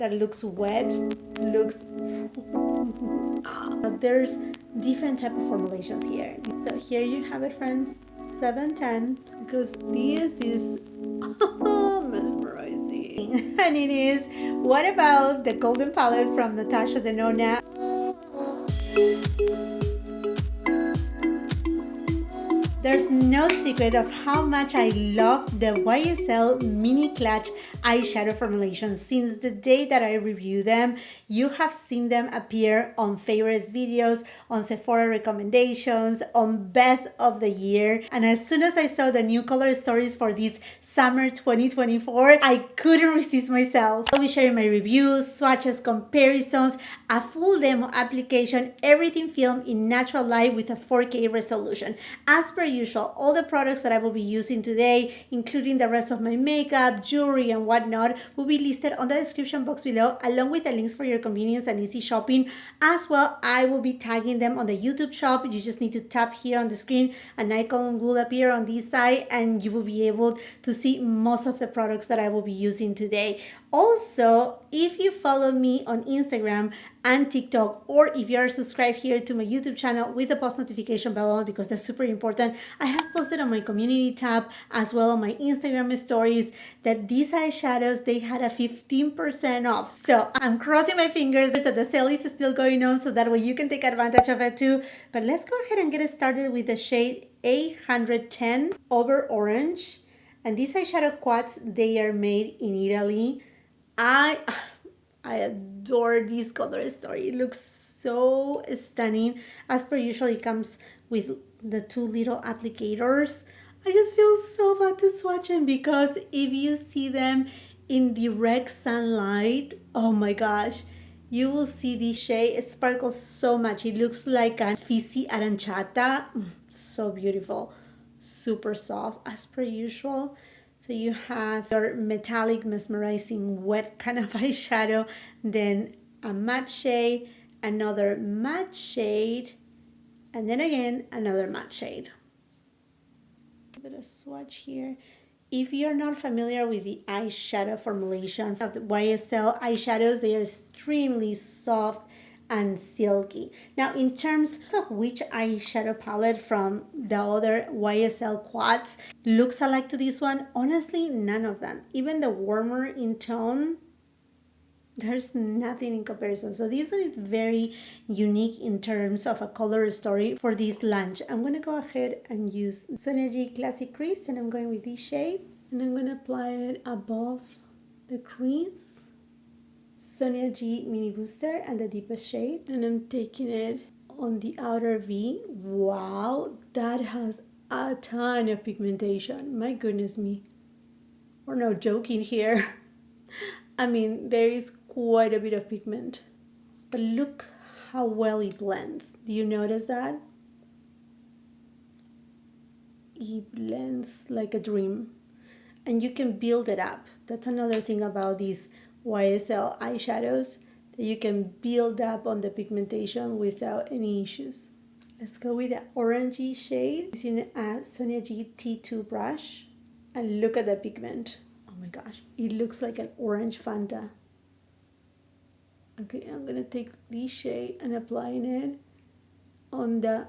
that looks wet, looks there's different type of formulations here. So here you have it, friends, 710, because this is mesmerizing. And it is What About the Golden Palette from Natasha Denona. There's no secret of how much I love the YSL Mini Clutch eyeshadow formulation. Since the day that I review them, you have seen them appear on favorites videos, on Sephora recommendations, on best of the year. And as soon as I saw the new color stories for this summer 2024, I couldn't resist myself. I'll be sharing my reviews, swatches, comparisons, a full demo application, everything filmed in natural light with a 4K resolution. As per usual, all the products that I will be using today, including the rest of my makeup, jewelry, and whatnot, will be listed on the description box below, along with the links for your convenience and easy shopping. As well, I will be tagging them on the YouTube shop. You just need to tap here on the screen. An icon will appear on this side, and you will be able to see most of the products that I will be using today. Also, if you follow me on Instagram and TikTok, or if you are subscribed here to my YouTube channel with the post notification bell on, because that's super important, I have posted on my community tab as well on my Instagram stories that these eyeshadows, they had a 15% off. So I'm crossing my fingers that the sale is still going on, so that way you can take advantage of it too. But let's go ahead and get started with the shade 810 Over Orange. And these eyeshadow quads, they are made in Italy. I adore this color story. It looks so stunning. As per usual, it comes with the two little applicators. I just feel so bad to swatch them, because if you see them in direct sunlight, oh my gosh, you will see this shade. It sparkles so much. It looks like a fizzy aranciata. So beautiful, super soft as per usual. So you have your metallic, mesmerizing, wet kind of eyeshadow, then a matte shade, another matte shade, and then again another matte shade. A bit of swatch here. If you're not familiar with the eyeshadow formulation of the YSL eyeshadows, they are extremely soft and silky. Now, in terms of which eyeshadow palette from the other YSL quads looks alike to this one, honestly, none of them. Even the warmer in tone, there's nothing in comparison. So this one is very unique in terms of a color story for this launch. I'm going to go ahead and use Sonia G Classic Crease, and I'm going with this shade, and I'm going to apply it above the crease. Sonia G Mini Booster and the deepest shade, and I'm taking it on the outer V. Wow, that has a ton of pigmentation. My goodness me. We're not joking here. I mean, there is quite a bit of pigment, but look how well it blends. Do you notice that? It blends like a dream, and you can build it up. That's another thing about these YSL eyeshadows, that you can build up on the pigmentation without any issues. Let's go with the orangey shade using a Sonia G T2 brush, and look at the pigment. Oh my gosh, it looks like an orange Fanta. Okay, I'm gonna take this shade and applying it on the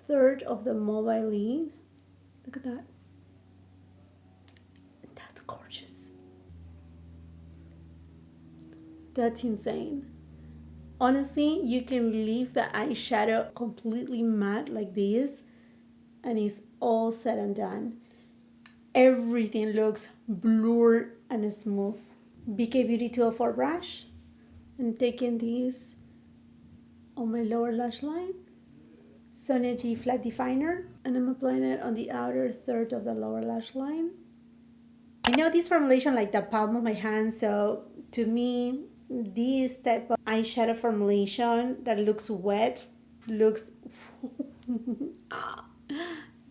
third of the mobile lid. Look at that. That's gorgeous. That's insane. Honestly, you can leave the eyeshadow completely matte like this, and it's all said and done. Everything looks blurred and smooth. BK Beauty 204 brush, and taking this on my lower lash line. Sonia G Flat Definer, and I'm applying it on the outer third of the lower lash line. I know this formulation like the palm of my hand, so to me, this type of eyeshadow formulation that looks wet looks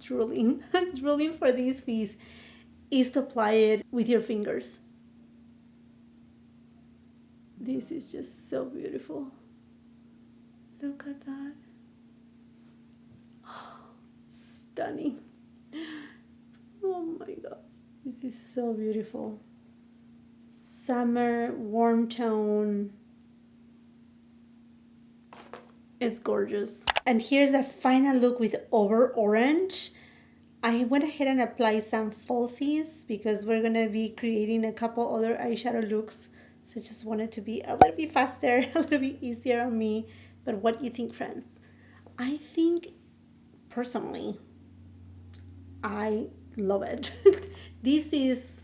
drooling. Drooling for this piece is to apply it with your fingers. This is just so beautiful. Look at that. Stunning. Oh my god, this is so beautiful. summer warm tone. It's gorgeous. And here's the final look with Over Orange. I went ahead and applied some falsies because we're going to be creating a couple other eyeshadow looks. So I just wanted to be a little bit faster, a little bit easier on me. But what do you think, friends? I think, personally, I love it. This is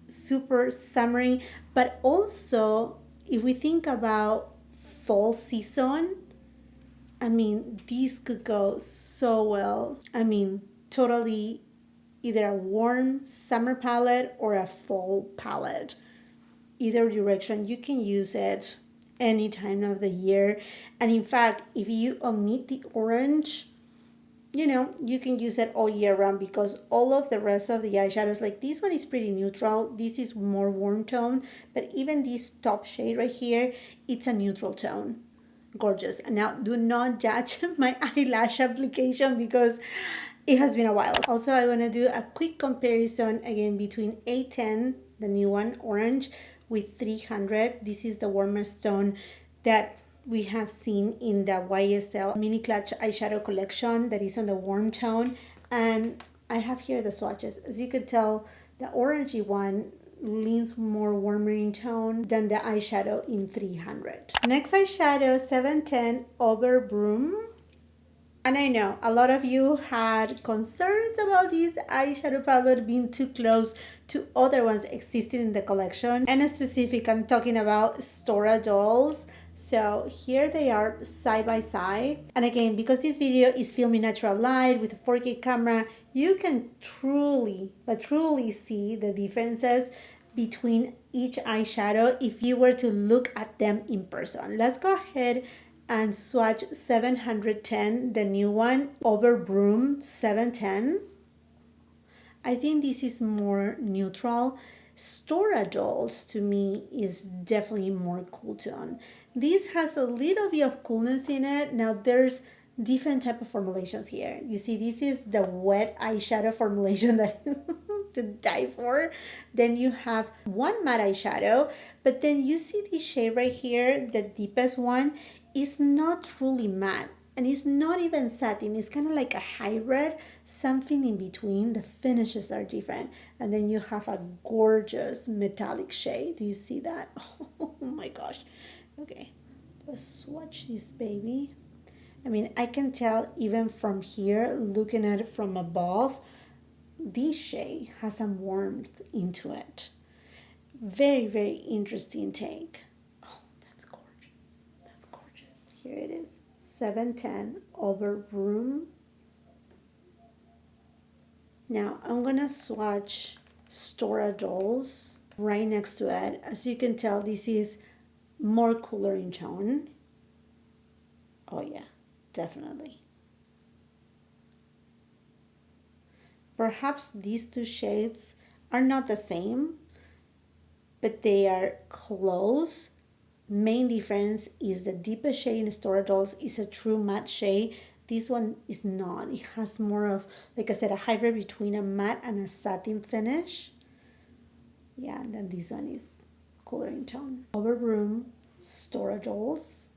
super summery, but also if we think about fall season, I mean, these could go so well. I mean, totally either a warm summer palette or a fall palette. Either direction, you can use it any time of the year. And in fact, if you omit the orange, you can use it all year round because all of the rest of the eyeshadows, like this one is pretty neutral. This is more warm tone, but even this top shade right here, it's a neutral tone. Gorgeous. And now do not judge my eyelash application because it has been a while. Also, I want to do a quick comparison again between A10, the new one, orange, with 300. This is the warmest tone that we have seen in the YSL Mini Clutch eyeshadow collection that is on the warm tone. And I have here the swatches. As you can tell, the orangey one leans more warmer in tone than the eyeshadow in 300. Next eyeshadow, 710 Over Brun. And I know a lot of you had concerns about this eyeshadow palette being too close to other ones existing in the collection. And specific, I'm talking about Stora Dolls. So here they are side by side. And again, because this video is filmed in natural light with a 4K camera, you can truly, but truly see the differences between each eyeshadow if you were to look at them in person. Let's go ahead and swatch 710, the new one, Over Brun 710. I think this is more neutral. Stora Dolls to me is definitely more cool tone. This has a little bit of coolness in it. Now there's different type of formulations here. You see, this is the wet eyeshadow formulation that is to die for. Then you have one matte eyeshadow, but then you see this shade right here, the deepest one, is not truly matte. And it's not even satin. It's kind of like a hybrid, something in between. The finishes are different. And then you have a gorgeous metallic shade. Do you see that? Oh my gosh. Okay, let's swatch this baby. I mean, I can tell even from here, looking at it from above, this shade has some warmth into it. Very, very interesting take. Oh, that's gorgeous. That's gorgeous. Here it is. 710 Over Brun. Now I'm gonna swatch Stora Dolls right next to it. As you can tell, this is more cooler in tone. Oh yeah, definitely. Perhaps these two shades are not the same, but they are close. Main difference is the deepest shade in Stora Dolls is a true matte shade. This one is not. It has more of, like I said, a hybrid between a matte and a satin finish. Yeah, and then this one is cooler in tone. Over Brun, Stora Dolls.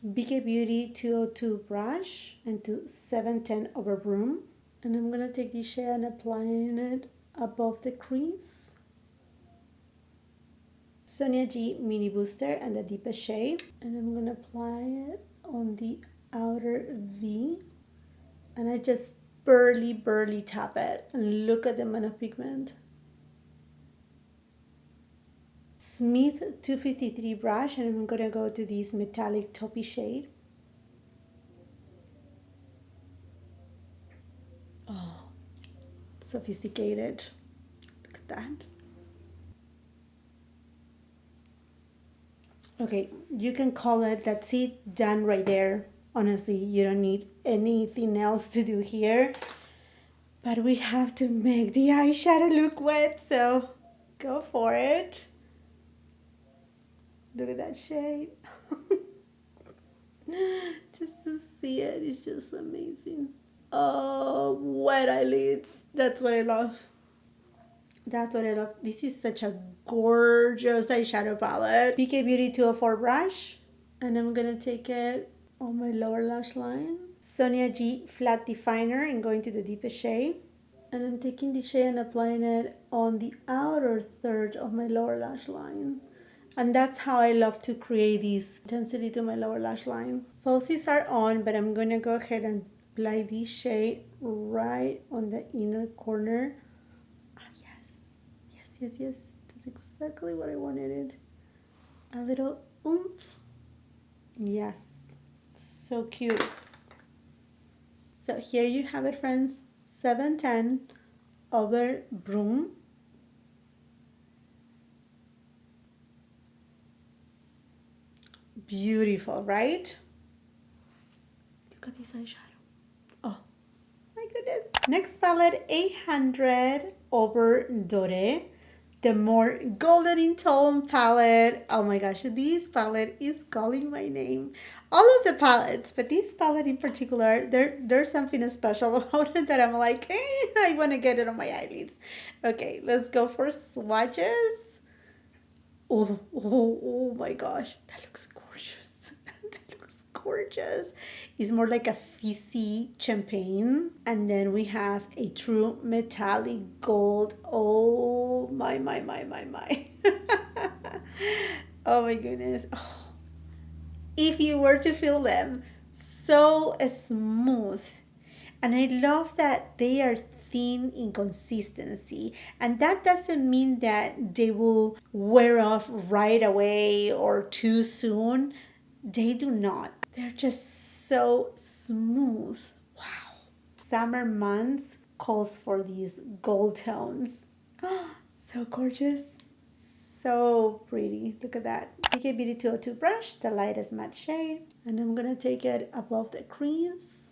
BK Beauty 202 brush and to 710 Over Brun. And I'm going to take this shade and applying it above the crease. Sonia G Mini Booster and the deepest shade. And I'm going to apply it on the outer V. And I just barely tap it. And look at the amount of pigment. Smith 253 brush. And I'm going to go to this metallic taupey shade. Oh, sophisticated. Look at that. Okay, you can call it, that's it, done right there. Honestly, you don't need anything else to do here. But we have to make the eyeshadow look wet, so go for it. Look at that shade. Just to see it is just amazing. Oh, wet eyelids. That's what I love. That's what I love. This is such a gorgeous eyeshadow palette. BK Beauty 204 brush. And I'm gonna take it on my lower lash line. Sonia G flat definer and going to the deepest shade. And I'm taking the shade and applying it on the outer third of my lower lash line. And that's how I love to create this intensity to my lower lash line. Falsies are on, but I'm gonna go ahead and apply this shade right on the inner corner. Yes. That's exactly what I wanted. A little oomph. Yes. So cute. So here you have it, friends. 710 Over Brun. Beautiful, right? Look at this eyeshadow. Oh, my goodness. Next palette, 800 Over Dore. The more golden in tone palette. Oh my gosh, this palette is calling my name. All of the palettes, but this palette in particular, there's something special about it that I'm like, I want to get it on my eyelids. Okay, let's go for swatches. Oh my gosh, that looks gorgeous. That looks gorgeous. It's more like a fizzy champagne. And then we have a true metallic gold. Oh my. Oh my goodness. Oh, if you were to feel them, so smooth. And I love that they are thin in consistency. And that doesn't mean that they will wear off right away or too soon. They do not. They're just so smooth. Wow. Summer months calls for these gold tones. So gorgeous. So pretty. Look at that. BK Beauty 202 brush, the lightest matte shade. And I'm going to take it above the crease.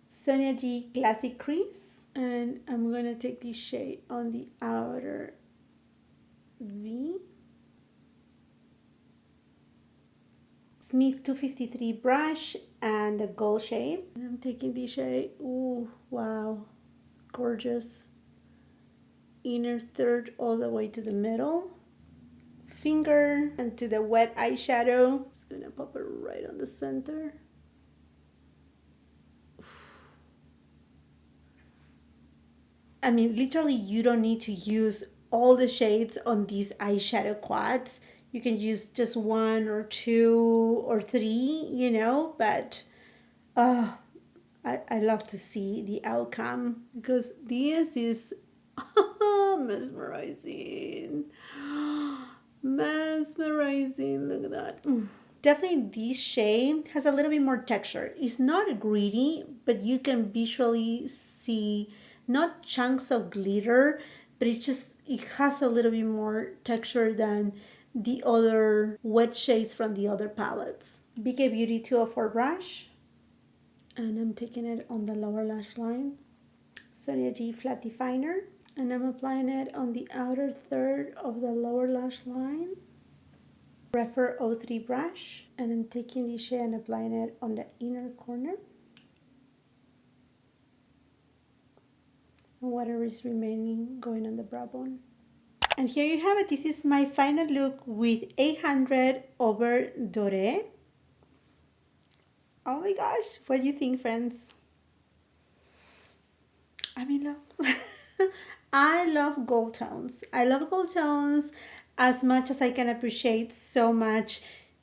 Sonia G Classic Crease. And I'm going to take this shade on the outer V. Smith 253 brush and the gold shade. And I'm taking this shade. Ooh, wow. Gorgeous. Inner third all the way to the middle. Finger and to the wet eyeshadow. Just gonna pop it right on the center. I mean, literally, you don't need to use all the shades on these eyeshadow quads. You can use just one or two or three, you know, but I love to see the outcome because this is mesmerizing. Mesmerizing. Look at that. Definitely this shade has a little bit more texture. It's not gritty, but you can visually see not chunks of glitter, but it has a little bit more texture than the other wet shades from the other palettes. BK Beauty 204 brush. And I'm taking it on the lower lash line. Sonia G flat definer. And I'm applying it on the outer third of the lower lash line. Refer 03 brush. And I'm taking the shade and applying it on the inner corner. And whatever is remaining going on the brow bone. And here you have it. This is my final look with 800 Over Dore. Oh my gosh, what do you think, friends? I'm in love. I love gold tones. I love gold tones as much as I can appreciate so much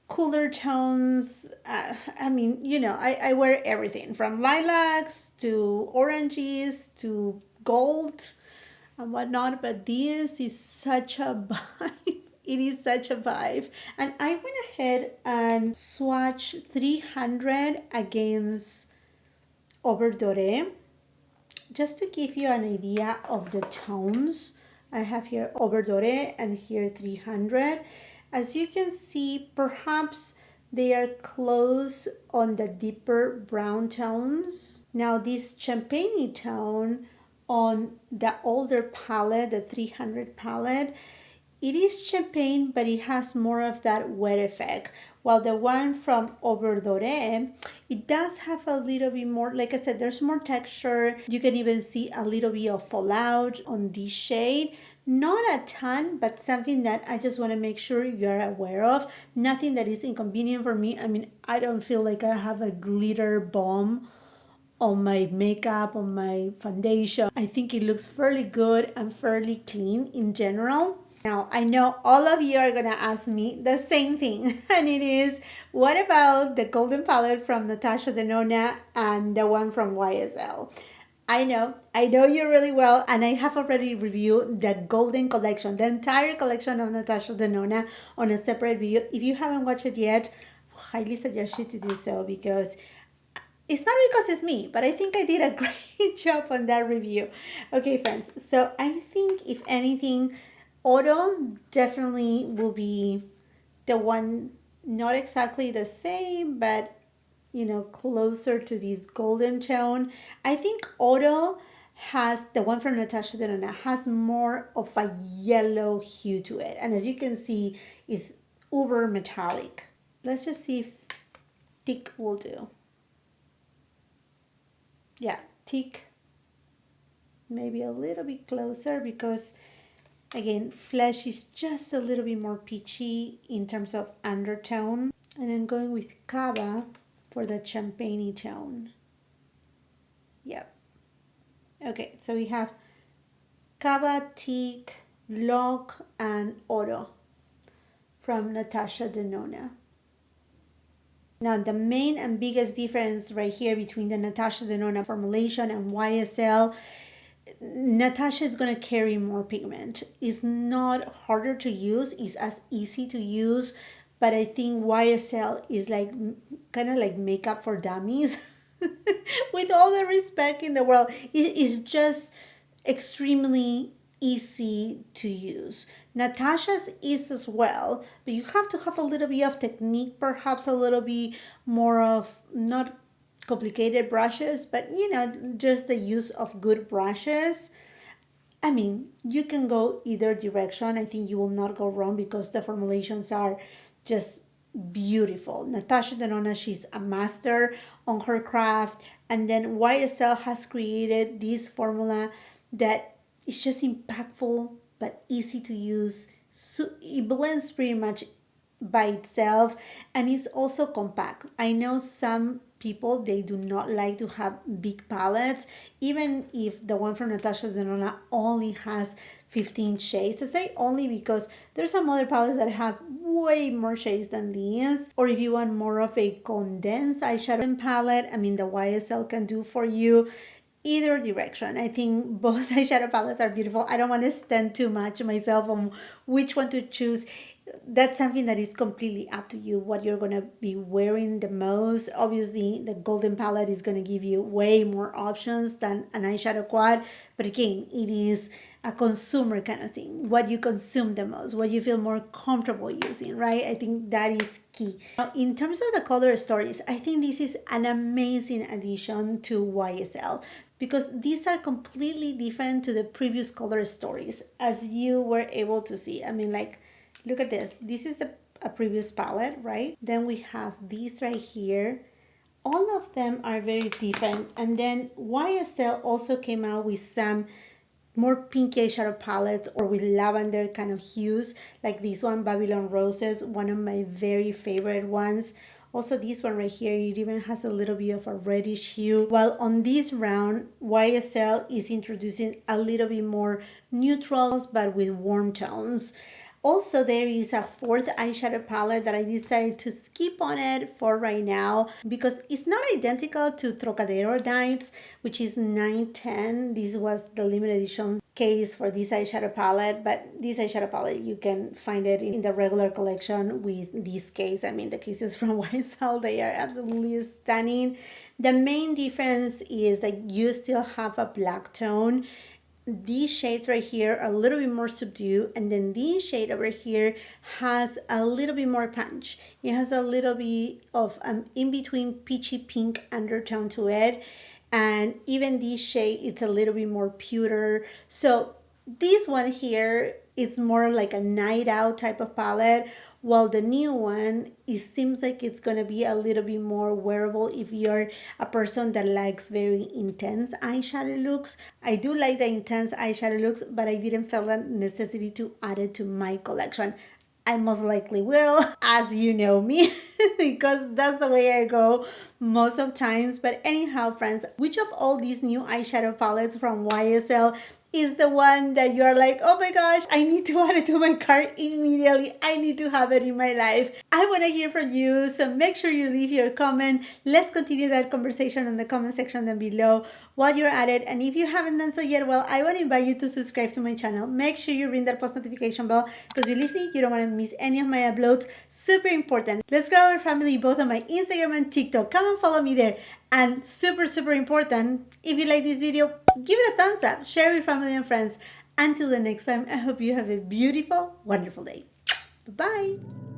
cooler tones. I mean, you know, I wear everything from lilacs to oranges to gold and whatnot, but this is such a vibe. It is such a vibe. And I went ahead and swatched 300 against Over Dore just to give you an idea of the tones. I have here Over Dore and here 300. As you can see, perhaps they are close on the deeper brown tones. Now this champagne tone on the older palette, the 300 palette, it is champagne, but it has more of that wet effect. While the one from Over Dore, it does have a little bit more, like I said, there's more texture. You can even see a little bit of fallout on this shade. Not a ton, but something that I just want to make sure you're aware of. Nothing that is inconvenient for me. I mean, I don't feel like I have a glitter bomb on my makeup, on my foundation. I think it looks fairly good and fairly clean in general. Now, I know all of you are gonna ask me the same thing, and it is, what about the golden palette from Natasha Denona and the one from YSL? I know you really well, and I have already reviewed the golden collection, the entire collection of Natasha Denona on a separate video. If you haven't watched it yet, highly suggest you to do so, because it's not because it's me, but I think I did a great job on that review. Okay, friends. So I think if anything, Auto definitely will be the one, not exactly the same, but closer to this golden tone. I think Auto has, the one from Natasha Denona, has more of a yellow hue to it. And as you can see, is uber metallic. Let's just see if thick will do. Yeah, thick, maybe a little bit closer, because again, flesh is just a little bit more peachy in terms of undertone. And I'm going with Cava for the champagne tone. Yep. Okay, so we have Cava, Teak, Lock, and Oro from Natasha Denona. Now, the main and biggest difference right here between the Natasha Denona formulation and YSL, Natasha is going to carry more pigment. It's not harder to use, it's as easy to use, but I think YSL is like kind of like makeup for dummies. With all the respect in the world, it is just extremely easy to use. Natasha's is as well, but you have to have a little bit of technique, perhaps a little bit more of, not complicated brushes, but just the use of good brushes. I mean, you can go either direction. I think you will not go wrong because the formulations are just beautiful. Natasha Denona, she's a master on her craft. And then YSL has created this formula that is just impactful but easy to use. So it blends pretty much by itself, and it's also compact. I know some people, they do not like to have big palettes, even if the one from Natasha Denona only has 15 shades. I say only because there's some other palettes that have way more shades than these. Or if you want more of a condensed eyeshadow palette, I mean, the YSL can do for you. Either direction, I think both eyeshadow palettes are beautiful. I don't want to stand too much myself on which one to choose. That's something that is completely up to you, what you're going to be wearing the most. Obviously, the golden palette is going to give you way more options than an eyeshadow quad, but again, it is a consumer kind of thing. What you consume the most, what you feel more comfortable using, right? I think that is key. Now, in terms of the color stories, I think this is an amazing addition to YSL, because these are completely different to the previous color stories, as you were able to see. I mean, like, look at this. This is a previous palette, right? Then we have these right here. All of them are very different. And then YSL also came out with some more pinky eyeshadow palettes, or with lavender kind of hues, like this one, Babylon Roses, one of my very favorite ones. Also, this one right here, it even has a little bit of a reddish hue. While on this round, YSL is introducing a little bit more neutrals, but with warm tones. Also, there is a fourth eyeshadow palette that I decided to skip on it for right now, because it's not identical to Trocadero Nights, which is 910. This was the limited edition case for this eyeshadow palette, but this eyeshadow palette, you can find it in the regular collection with this case. I mean, the cases from YSL, they are absolutely stunning. The main difference is that you still have a black tone. These shades right here are a little bit more subdued, and then this shade over here has a little bit more punch. It has a little bit of an in-between peachy pink undertone to it, and even this shade, it's a little bit more pewter. So This one here is more like a night out type of palette, while the new one, it seems like it's gonna be a little bit more wearable if you're a person that likes very intense eyeshadow looks. I do like the intense eyeshadow looks, but I didn't feel the necessity to add it to my collection. I most likely will, as you know me, because that's the way I go most of times. But anyhow, friends, which of all these new eyeshadow palettes from YSL is the one that you're like, oh my gosh, I need to add it to my cart immediately. I need to have it in my life. I want to hear from you, so make sure you leave your comment. Let's continue that conversation in the comment section down below while you're at it. And if you haven't done so yet, well, I want to invite you to subscribe to my channel. Make sure you ring that post notification bell, because believe me, you don't want to miss any of my uploads. Super important. Let's grow our family both on my Instagram and TikTok. Come and follow me there. And super, super important, if you like this video, give it a thumbs up, share with family and friends. Until the next time, I hope you have a beautiful, wonderful day. Bye-bye.